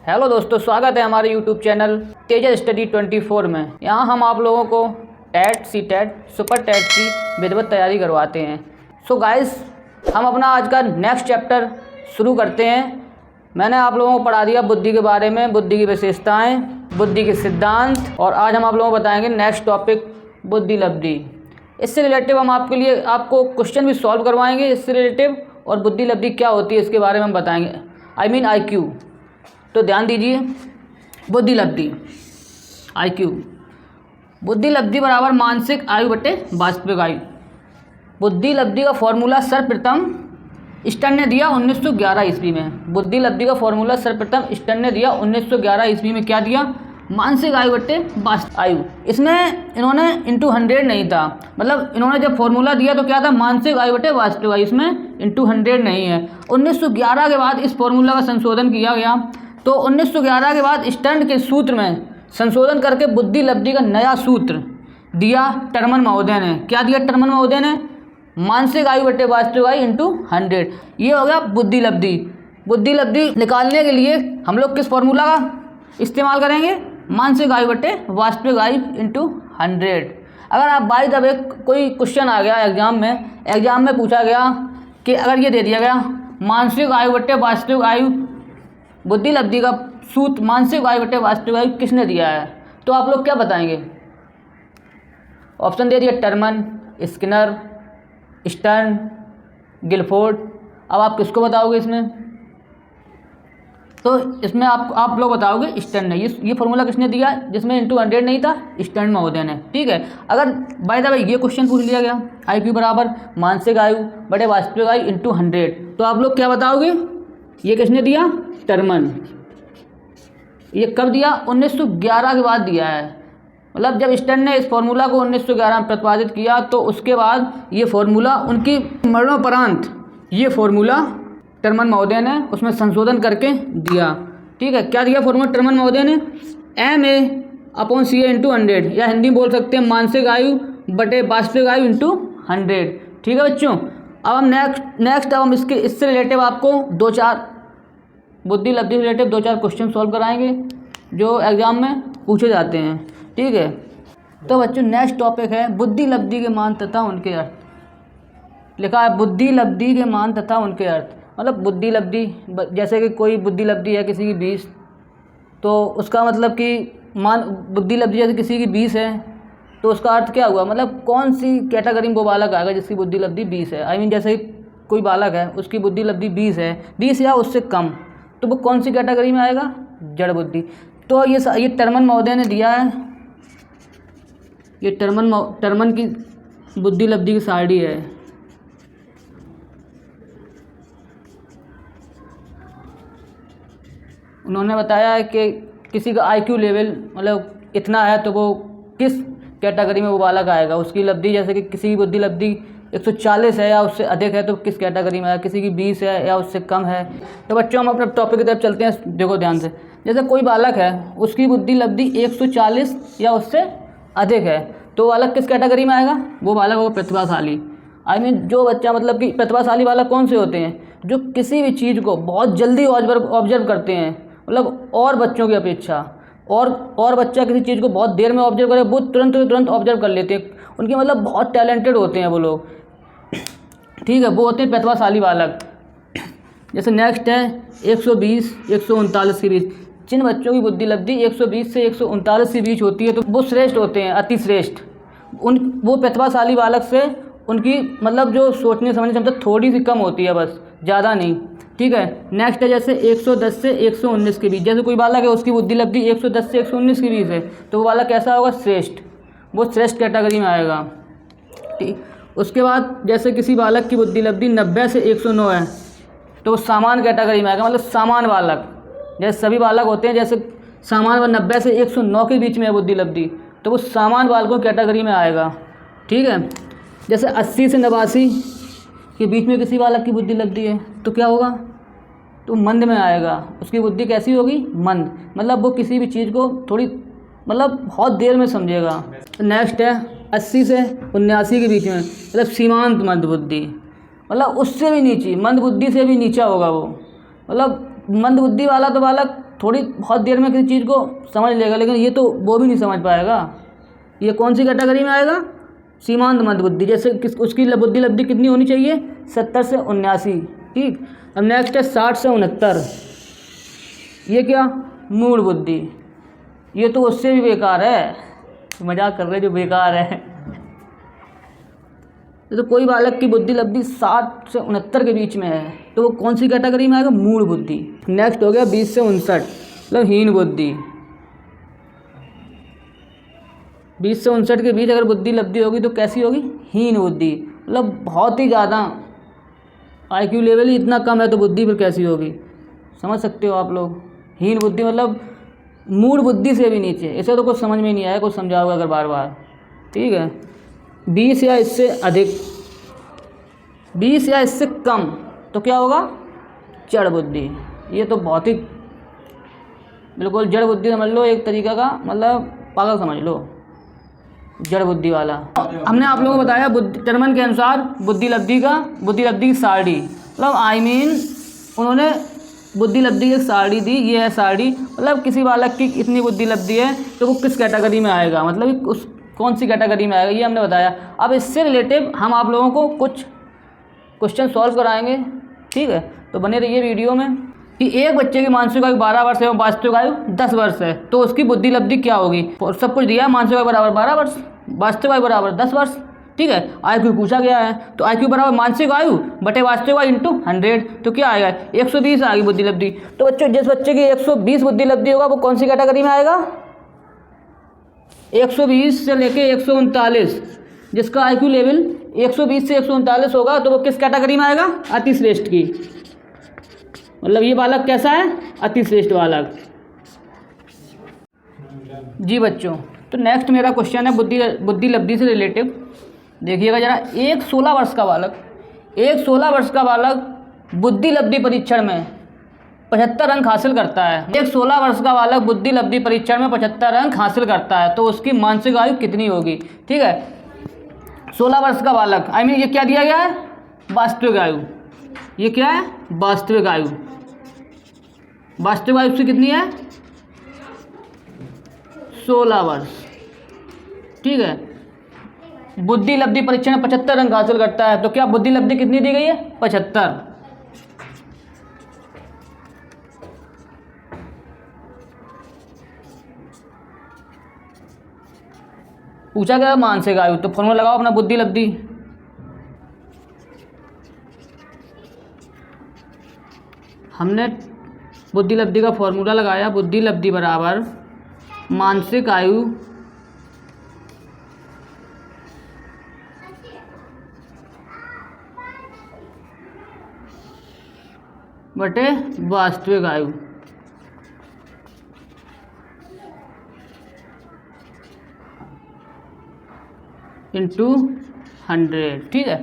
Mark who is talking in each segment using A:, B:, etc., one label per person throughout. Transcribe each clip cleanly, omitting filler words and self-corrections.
A: Hello दोस्तों, स्वागत है हमारे यूट्यूब चैनल तेजस स्टडी 24 में। यहाँ हम आप लोगों को TET, C TET, super TET की विधिवत तैयारी करवाते हैं। सो गाइस, हम अपना आज का नेक्स्ट चैप्टर शुरू करते हैं। मैंने आप लोगों को पढ़ा दिया बुद्धि के बारे में, बुद्धि की विशेषताएँ, बुद्धि के सिद्धांत, और आज हम आप लोगों को बताएंगे नेक्स्ट टॉपिक बुद्धि लब्धि। इससे रिलेटिव हम आपको क्वेश्चन भी सॉल्व करवाएंगे इससे रिलेटिव, और बुद्धि लब्धि क्या होती है इसके बारे में हम बताएंगे, IQ। तो ध्यान दीजिए, बुद्धि लब्धि IQ, बुद्धि लब्धि बराबर मानसिक आयु बटे वास्तविक आयु। बुद्धि लब्धि का फॉर्मूला सर्वप्रथम स्टर्न ने दिया 1911 ईस्वी में। बुद्धि लब्धि का फॉर्मूला सर्वप्रथम स्टर्न ने दिया 1911 ईस्वी में। क्या दिया? मानसिक आयु बटे वास्तविक आयु। इसमें इन्होंने इंटू 100 नहीं था, मतलब इन्होंने जब फॉर्मूला दिया तो क्या था? मानसिक आयु बटे वास्तविक आयु। इसमें इंटू 100 नहीं है। 1911 के बाद इस फॉर्मूला का संशोधन किया गया। तो 1911 के बाद स्टर्न के सूत्र में संशोधन करके बुद्धि लब्धि का नया सूत्र दिया टर्मन महोदय ने। क्या दिया टर्मन महोदय ने? मानसिक आयु बटे वास्तविक आयु इंटू 100। ये हो गया बुद्धि लब्धि। बुद्धि लब्धि निकालने के लिए हम लोग किस फॉर्मूला का इस्तेमाल करेंगे? मानसिक आयु बटे वास्तविक आयु इंटू 100। अगर आप बाई द वे कोई क्वेश्चन आ गया एग्जाम में पूछा गया कि अगर ये दे दिया गया मानसिक आयु बटे वास्तविक आयु, बुद्धि लब्धि का सूत्र मानसिक आयु बटे वास्तविक आयु किसने दिया है, तो आप लोग क्या बताएंगे? ऑप्शन दे दिया टर्मन, स्किनर, स्टर्न, गिलफोर्ड। अब आप किसको बताओगे इसमें? तो इसमें आप लोग बताओगे स्टर्न ने। ये फॉर्मूला किसने दिया जिसमें इंटू 100 नहीं था? स्टर्न महोदय ने। ठीक है। अगर बाय द वे ये क्वेश्चन पूछ लिया गया IQ बराबर मानसिक आयु बटे वास्तविक आयु इंटू 100, तो आप लोग क्या बताओगे? ये किसने दिया? टर्मन। ये कब दिया? 1911 के बाद दिया है। मतलब जब स्टर्न ने इस फॉर्मूला को 1911 में प्रतिपादित किया तो उसके बाद ये फॉर्मूला उनकी मरणोपरांत ये फॉर्मूला टर्मन महोदय ने उसमें संशोधन करके दिया। ठीक है। क्या दिया फॉर्मूला टर्मन महोदय ने? MA/CA इंटू 100, या हिंदी बोल सकते हैं मानसिक आयु बटे वास्तविक आयु इंटू 100। ठीक है बच्चों। अब हम नेक्स्ट अब हम इससे रिलेटिव आपको 2-4 बुद्धि लब्धि रिलेटिव 2-4 क्वेश्चन सॉल्व कराएंगे जो एग्जाम में पूछे जाते हैं। ठीक है। तो बच्चों नेक्स्ट टॉपिक है बुद्धि लब्धि के मान तथा उनके अर्थ। लिखा है बुद्धि लब्धि के मान तथा उनके अर्थ। मतलब बुद्धि लब्धि, जैसे कि कोई बुद्धि लब्धि है किसी की 20, तो उसका मतलब कि बुद्धि लब्धि जैसे किसी की 20 है तो उसका अर्थ क्या हुआ? मतलब कौन सी कैटेगरी में वो बालक आएगा जिसकी बुद्धि लब्धि 20 है। जैसे कोई बालक है उसकी बुद्धि लब्धि 20 है, 20 या उससे कम, तो वो कौन सी कैटेगरी में आएगा? जड़ बुद्धि। तो ये टर्मन महोदय ने दिया है। ये टर्मन की बुद्धि लब्धि की सारणी है। उन्होंने बताया है कि किसी का IQ लेवल मतलब इतना है तो वो किस कैटेगरी में वो बालक आएगा। उसकी लब्धि, जैसे कि किसी की बुद्धि लब्धि 140 है या उससे अधिक है तो किस कैटेगरी में है, किसी की 20 है या उससे कम है। तो बच्चों हम अपने टॉपिक की तरफ चलते हैं। देखो ध्यान से, जैसे कोई बालक है उसकी बुद्धि लब्धि 140 या उससे अधिक है तो बालक किस कैटेगरी में आएगा? वो बालक होगा प्रतिभाशाली। जो बच्चा मतलब कि प्रतिभाशाली बालक कौन से होते हैं? जो किसी भी चीज़ को बहुत जल्दी ऑब्जर्व करते हैं, मतलब और बच्चों की अपेक्षा। और बच्चा किसी चीज़ को बहुत देर में ऑब्जर्व करे वो तुरंत ऑब्जर्व कर लेते हैं। उनके मतलब बहुत टैलेंटेड होते हैं वो लोग। ठीक है। वो होते हैं प्रतिभाशाली बालक। जैसे नेक्स्ट है 120-139 के बीच। जिन बच्चों की बुद्धि लब्धि 120 से 139 के बीच होती है तो वो श्रेष्ठ होते हैं, अति श्रेष्ठ। वो प्रतिभाशाली बालक से उनकी मतलब जो सोचने समझने क्षमता थोड़ी सी कम होती है, बस, ज़्यादा नहीं। ठीक है। नेक्स्ट है जैसे 110 से 119 के बीच। जैसे कोई बालक है उसकी बुद्धि लब्धि 110 से 119 के बीच है तो वो बालक कैसा होगा? श्रेष्ठ। वो श्रेष्ठ कैटेगरी में आएगा। ठीक। उसके बाद जैसे किसी बालक की बुद्धि लब्धि 90 से 109 है तो वो सामान्य कैटेगरी में आएगा, मतलब सामान्य बालक। जैसे सभी बालक होते हैं, जैसे सामान्य 90 से 109 के बीच में है बुद्धि लब्धि तो वो सामान्य बालकों कैटेगरी में आएगा। ठीक है। जैसे 80 से 89 के बीच में किसी बालक की बुद्धि लब्धि है तो क्या होगा? तो मंद में आएगा। उसकी बुद्धि कैसी होगी? मंद। मतलब वो किसी भी चीज़ को थोड़ी मतलब बहुत देर में समझेगा। नेक्स्ट है 80 से 79 के बीच में, मतलब सीमांत मंद बुद्धि, मतलब उससे भी नीची, मंद बुद्धि से भी नीचा होगा वो। मतलब मंद बुद्धि वाला तो बालक थोड़ी बहुत देर में किसी चीज़ को समझ लेगा, लेकिन ये तो वो भी नहीं समझ पाएगा। ये कौन सी कैटेगरी में आएगा? सीमांत मंदबुद्धि। जैसे उसकी बुद्धि लब्धि कितनी होनी चाहिए? 70 से 79। ठीक। अब नेक्स्ट है 60 से 69। ये क्या? मूढ़ बुद्धि। ये तो उससे भी बेकार है, मजाक कर रहे जो बेकार है। तो कोई बालक की बुद्धि लब्धि 60 से 69 के बीच में है तो वो कौन सी कैटेगरी में आएगा? मूढ़ बुद्धि। नेक्स्ट हो गया 20 से 59, मतलब हीन बुद्धि। 20 से 59 के बीच अगर बुद्धि लब्धि होगी तो कैसी होगी? हीन बुद्धि। मतलब बहुत ही ज़्यादा IQ लेवल ही इतना कम है तो बुद्धि फिर कैसी होगी? समझ सकते हो आप लोग। हीन बुद्धि मतलब मूढ़ बुद्धि से भी नीचे। इसे तो कुछ समझ में नहीं आया, कुछ समझाओगे अगर बार बार। ठीक है। 20 या इससे अधिक, 20 या इससे कम तो क्या होगा? जड़ बुद्धि। ये तो बहुत ही बिल्कुल जड़ बुद्धि समझ लो, एक तरीका का मतलब पागल समझ लो, जड़ बुद्धि वाला। हमने आप लोगों को बताया टर्मन के अनुसार बुद्धि लब्धि की सारणी, मतलब उन्होंने बुद्धि लब्धि की एक सारणी दी। ये है सारणी, मतलब किसी बालक की इतनी बुद्धि लब्धि है तो वो किस कैटेगरी में आएगा, मतलब उस कौन सी कैटेगरी में आएगा, ये हमने बताया। अब इससे रिलेटिव हम आप लोगों को कुछ क्वेश्चन सॉल्व कराएंगे। ठीक है, तो बने रहिए वीडियो में। कि एक बच्चे की मानसिक आयु 12 वर्ष एवं वास्तविक आयु 10 वर्ष है तो उसकी बुद्धि लब्धि क्या होगी? और सब कुछ दिया, मानसिक आयु बराबर 12 वर्ष, वास्तविक आयु बराबर 10 वर्ष। ठीक है, IQ पूछा गया है तो IQ बराबर मानसिक आयु बटे वास्तविक आयु इंटू 100, तो क्या आएगा? 120 आएगी बुद्धि लब्धि। तो बच्चों जिस बच्चे की 120 बुद्धि लब्धि होगा वो कौन सी कैटेगरी में आएगा? 120 से लेके 139, जिसका IQ लेवल 120 से 139 होगा तो वो किस कैटेगरी में आएगा? अति श्रेष्ठ की। मतलब ये बालक कैसा है? अति श्रेष्ठ बालक। जी बच्चों, तो नेक्स्ट मेरा क्वेश्चन है बुद्धि लब्धि से रिलेटिव। देखिएगा जरा, एक 16 वर्ष का बालक बुद्धि लब्धि परीक्षण में 75 अंक हासिल करता है। एक 16 वर्ष का बालक बुद्धि लब्धि परीक्षण में 75 अंक हासिल करता है तो उसकी मानसिक आयु कितनी होगी? ठीक है, 16 वर्ष का बालक, ये क्या दिया गया है? वास्तविक आयु। ये क्या है? वास्तविक आयु। वास्तविक आयु उसकी कितनी है? 16 वर्ष। ठीक है, बुद्धि लब्धि परीक्षण में 75 अंक हासिल करता है तो क्या बुद्धि लब्धि कितनी दी गई है? 75। पूछा गया मानसिक आयु, तो फॉर्मूला लगाओ अपना बुद्धि लब्धि। हमने बुद्धि लब्धि का फॉर्मूला लगाया, बुद्धि लब्धि बराबर मानसिक आयु बटे वास्तविक आयु। इंटू 100। ठीक है,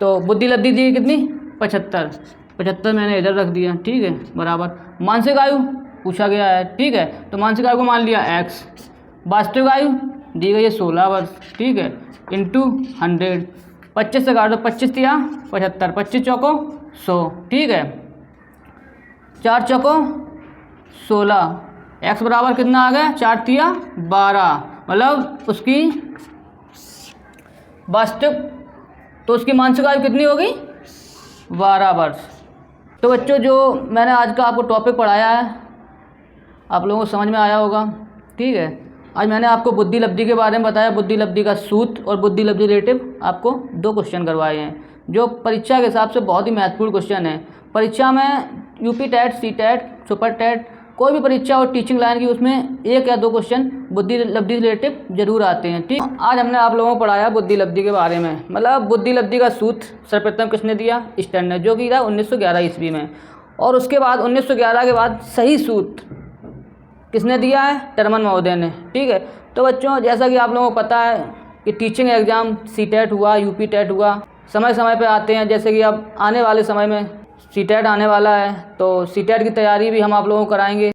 A: तो बुद्धि लब्धि दी कितनी? 75 मैंने इधर रख दिया। ठीक है, बराबर मानसिक आयु पूछा गया है। ठीक है, तो मानसिक आयु को मान लिया x, वास्तविक आयु दी गई है 16 वर्ष। ठीक है, इंटू 100। 25 से काट दो, 25 दिया 75, 25 चौको 100। ठीक है, 4 चौको 16, x बराबर कितना आ गया? 4 तिया 12, मतलब उसकी वास्तविक, तो उसकी मानसिक आयु कितनी होगी? 12 वर्ष। तो बच्चों जो मैंने आज का आपको टॉपिक पढ़ाया है आप लोगों को समझ में आया होगा। ठीक है, आज मैंने आपको बुद्धि लब्धि के बारे में बताया, बुद्धि लब्धि का सूत्र और बुद्धि लब्धि रिलेटिव आपको 2 क्वेश्चन करवाए हैं जो परीक्षा के हिसाब से बहुत ही महत्वपूर्ण क्वेश्चन है। परीक्षा में UP TET, C TET, super TET, कोई भी परीक्षा और टीचिंग लाइन की उसमें 1 या 2 क्वेश्चन बुद्धि लब्धि रिलेटिव जरूर आते हैं। ठीक, आज हमने आप लोगों को पढ़ाया बुद्धि लब्धि के बारे में, मतलब बुद्धि लब्धि का सूत्र सर्वप्रथम किसने दिया? स्टैंड ने, जो कि था 1911 ईस्वी में। और उसके बाद 1911 के बाद सही सूत्र किसने दिया है? टर्मन महोदय ने। ठीक है, तो बच्चों जैसा कि आप लोगों को पता है कि टीचिंग एग्ज़ाम सी टेट हुआ, यूपी टेट हुआ, समय समय पे आते हैं। जैसे कि अब आने वाले समय में सी टेट आने वाला है तो सी टेट की तैयारी भी हम आप लोगों को कराएंगे।